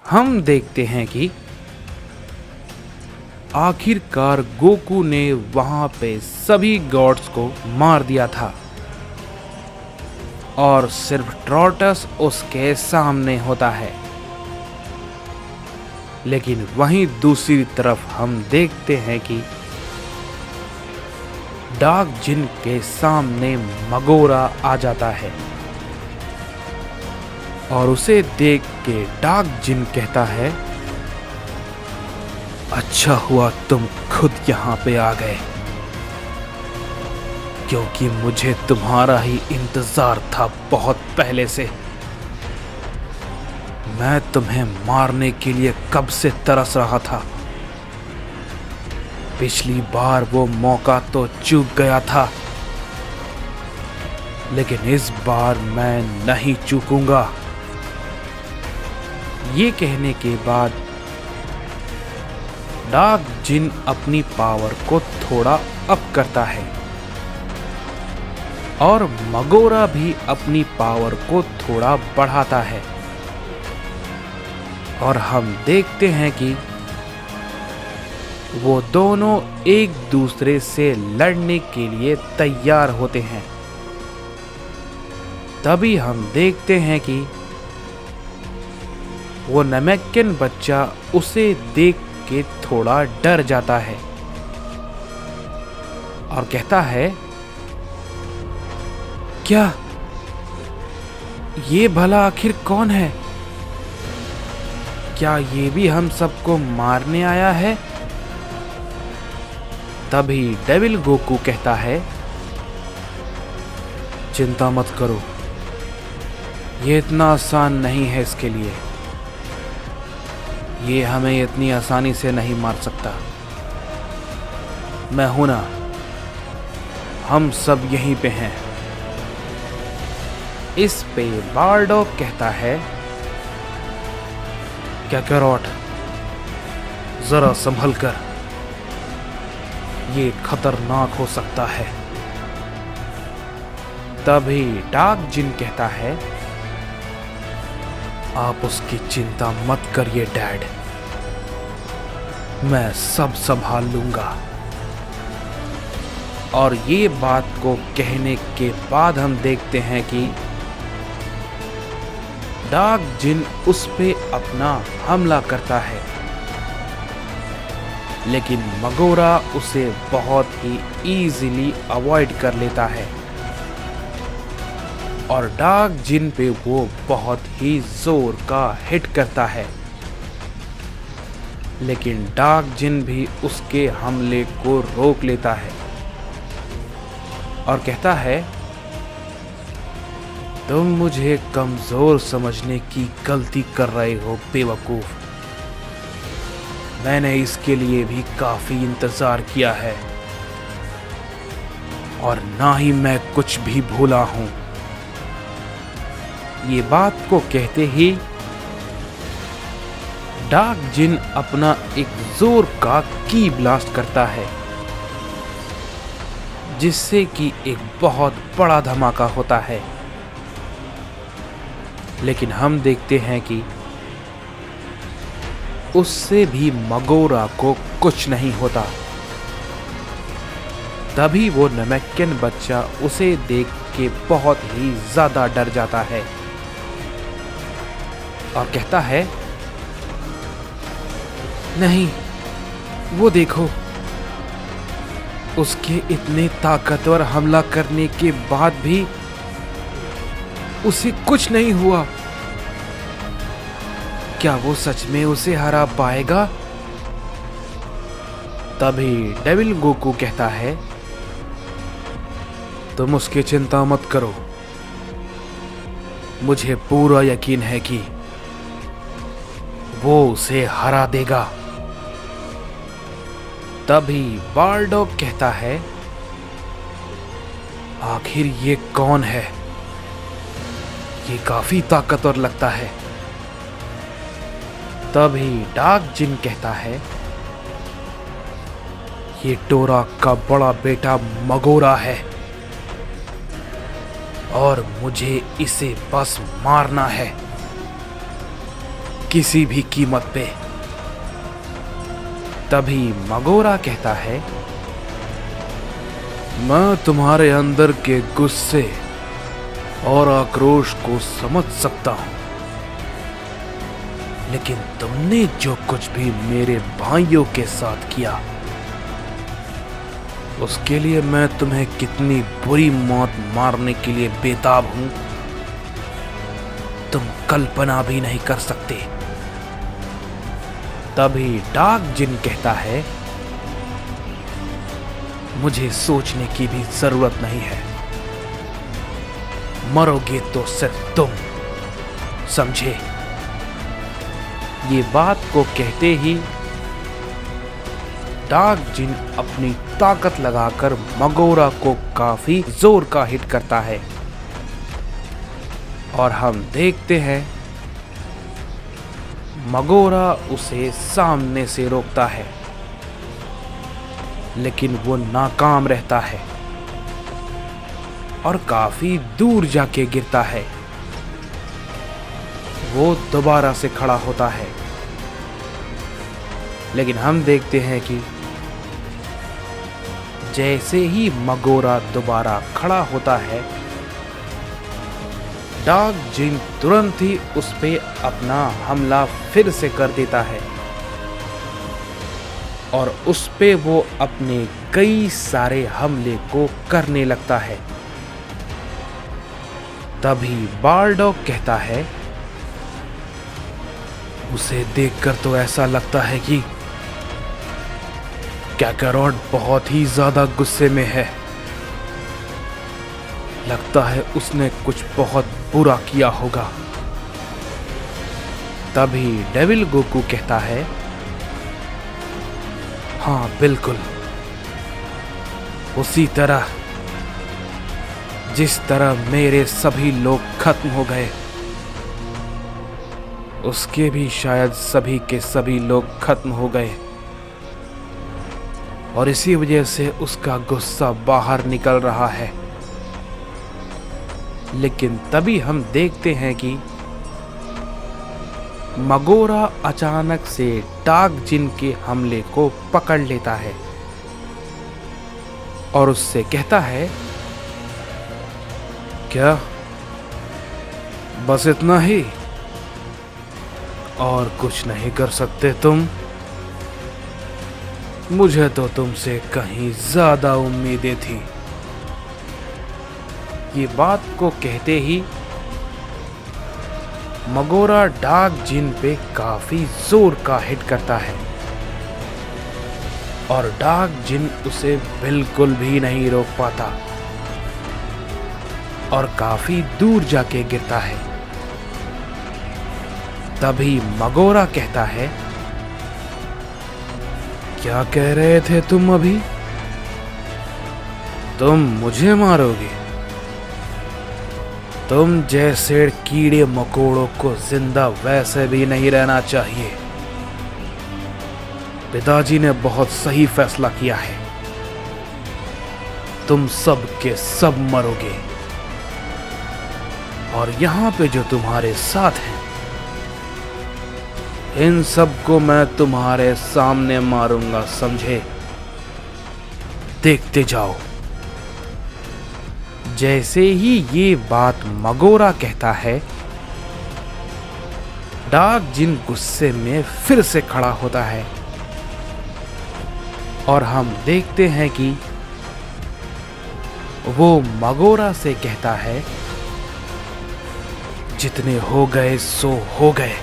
हम देखते हैं कि आखिरकार गोकू ने वहां पे सभी गॉड्स को मार दिया था और सिर्फ ट्रोटस उसके सामने होता है। लेकिन वहीं दूसरी तरफ हम देखते हैं कि डार्क जिन के सामने मगोरा आ जाता है और उसे देख के डार्क जिन कहता है, अच्छा हुआ तुम खुद यहाँ पे आ गए, क्योंकि मुझे तुम्हारा ही इंतजार था बहुत पहले से। मैं तुम्हें मारने के लिए कब से तरस रहा था। पिछली बार वो मौका तो चूक गया था, लेकिन इस बार मैं नहीं चूकूंगा। ये कहने के बाद डार्क जिन अपनी पावर को थोड़ा अप करता है और मगोरा भी अपनी पावर को थोड़ा बढ़ाता है और हम देखते हैं कि वो दोनों एक दूसरे से लड़ने के लिए तैयार होते हैं। तभी हम देखते हैं कि वो नमेक्यन बच्चा उसे देख के थोड़ा डर जाता है और कहता है, क्या ये भला आखिर कौन है? क्या ये भी हम सबको मारने आया है? तभी डेविल गोकू कहता है, चिंता मत करो, ये इतना आसान नहीं है इसके लिए। ये हमें इतनी आसानी से नहीं मार सकता। मैं हूं ना, हम सब यहीं पे हैं। इस पे बारडॉग कहता है, क्या कैरोट, जरा संभल कर, ये खतरनाक हो सकता है। तभी डार्क जिन कहता है, आप उसकी चिंता मत करिए डैड, मैं सब संभाल लूंगा। और ये बात को कहने के बाद हम देखते हैं कि डार्क जिन उस पे अपना हमला करता है, लेकिन मगोरा उसे बहुत ही इजीली अवॉइड कर लेता है और डार्क जिन पे वो बहुत ही जोर का हिट करता है। लेकिन डार्क जिन भी उसके हमले को रोक लेता है और कहता है, तुम मुझे कमजोर समझने की गलती कर रहे हो बेवकूफ। मैंने इसके लिए भी काफी इंतजार किया है और ना ही मैं कुछ भी भूला हूं। ये बात को कहते ही डार्क जिन अपना एक जोर का की ब्लास्ट करता है, जिससे कि एक बहुत बड़ा धमाका होता है। लेकिन हम देखते हैं कि उससे भी मगोरा को कुछ नहीं होता। तभी वो नमेक्यन बच्चा उसे देख के बहुत ही ज्यादा डर जाता है और कहता है, नहीं, वो देखो, उसके इतने ताकतवर हमला करने के बाद भी उसे कुछ नहीं हुआ। क्या वो सच में उसे हरा पाएगा? तभी डेविल गोकू कहता है, तुम उसकी चिंता मत करो, मुझे पूरा यकीन है कि वो उसे हरा देगा। तभी बारडॉग कहता है, आखिर ये कौन है? ये काफी ताकतवर लगता है। तभी डार्क जिन कहता है, ये टोरा का बड़ा बेटा मगोरा है और मुझे इसे बस मारना है। किसी भी कीमत पे। तभी मगोरा कहता है, मैं तुम्हारे अंदर के गुस्से और आक्रोश को समझ सकता हूं, लेकिन तुमने जो कुछ भी मेरे भाइयों के साथ किया, उसके लिए मैं तुम्हें कितनी बुरी मौत मारने के लिए बेताब हूं, तुम कल्पना भी नहीं कर सकते। तभी डार्क जिन कहता है, मुझे सोचने की भी जरूरत नहीं है, मरोगे तो सिर्फ तुम, समझे। ये बात को कहते ही डार्क जिन अपनी ताकत लगाकर मगोरा को काफी जोर का हिट करता है और हम देखते हैं मगोरा उसे सामने से रोकता है, लेकिन वो नाकाम रहता है और काफी दूर जाके गिरता है। वो दोबारा से खड़ा होता है, लेकिन हम देखते हैं कि जैसे ही मगोरा दोबारा खड़ा होता है, डार्क जिन तुरंत ही उस पे अपना हमला फिर से कर देता है और उस पे वो अपने कई सारे हमले को करने लगता है। तभी बारडॉग कहता है, उसे देखकर तो ऐसा लगता है कि कैकारोट बहुत ही ज्यादा गुस्से में है, लगता है उसने कुछ बहुत बुरा किया होगा। तभी डेविल गोकू कहता है, हाँ बिल्कुल, उसी तरह जिस तरह मेरे सभी लोग खत्म हो गए, उसके भी शायद सभी के सभी लोग खत्म हो गए और इसी वजह से उसका गुस्सा बाहर निकल रहा है। लेकिन तभी हम देखते हैं कि मगोरा अचानक से डार्क जिन के हमले को पकड़ लेता है और उससे कहता है, क्या बस इतना ही और कुछ नहीं कर सकते तुम? मुझे तो तुमसे कहीं ज्यादा उम्मीदें थी। ये बात को कहते ही मगोरा डार्क जिन पे काफी जोर का हिट करता है और डार्क जिन उसे बिल्कुल भी नहीं रोक पाता और काफी दूर जाके गिरता है। तभी मगोरा कहता है, क्या कह रहे थे तुम अभी? तुम मुझे मारोगे? तुम जैसे कीड़े मकोड़ों को जिंदा वैसे भी नहीं रहना चाहिए। पिताजी ने बहुत सही फैसला किया है, तुम सब के सब मरोगे और यहां पे जो तुम्हारे साथ हैं, इन सब को मैं तुम्हारे सामने मारूंगा, समझे? देखते जाओ। जैसे ही ये बात मगोरा कहता है, डार्क जिन गुस्से में फिर से खड़ा होता है और हम देखते हैं कि वो मगोरा से कहता है, जितने हो गए सो हो गए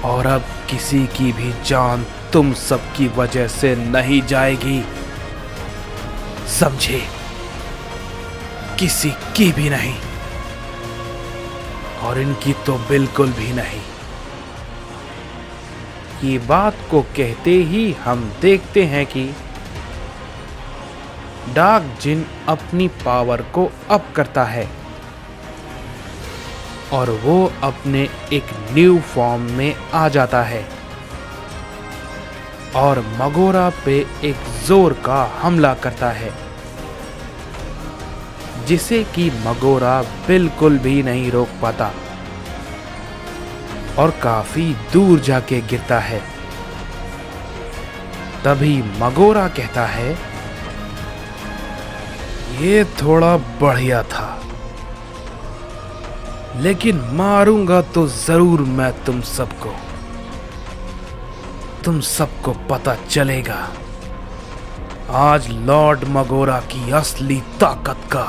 और अब किसी की भी जान तुम सबकी वजह से नहीं जाएगी, समझे? किसी की भी नहीं और इनकी तो बिल्कुल भी नहीं। ये बात को कहते ही हम देखते हैं कि डार्क जिन अपनी पावर को अप करता है और वो अपने एक न्यू फॉर्म में आ जाता है और मगोरा पे एक जोर का हमला करता है, जिसे कि मगोरा बिल्कुल भी नहीं रोक पाता। और काफी दूर जाके गिरता है। तभी मगोरा कहता है, ये थोड़ा बढ़िया था, लेकिन मारूंगा तो जरूर मैं तुम सबको पता चलेगा आज लॉर्ड मगोरा की असली ताकत का।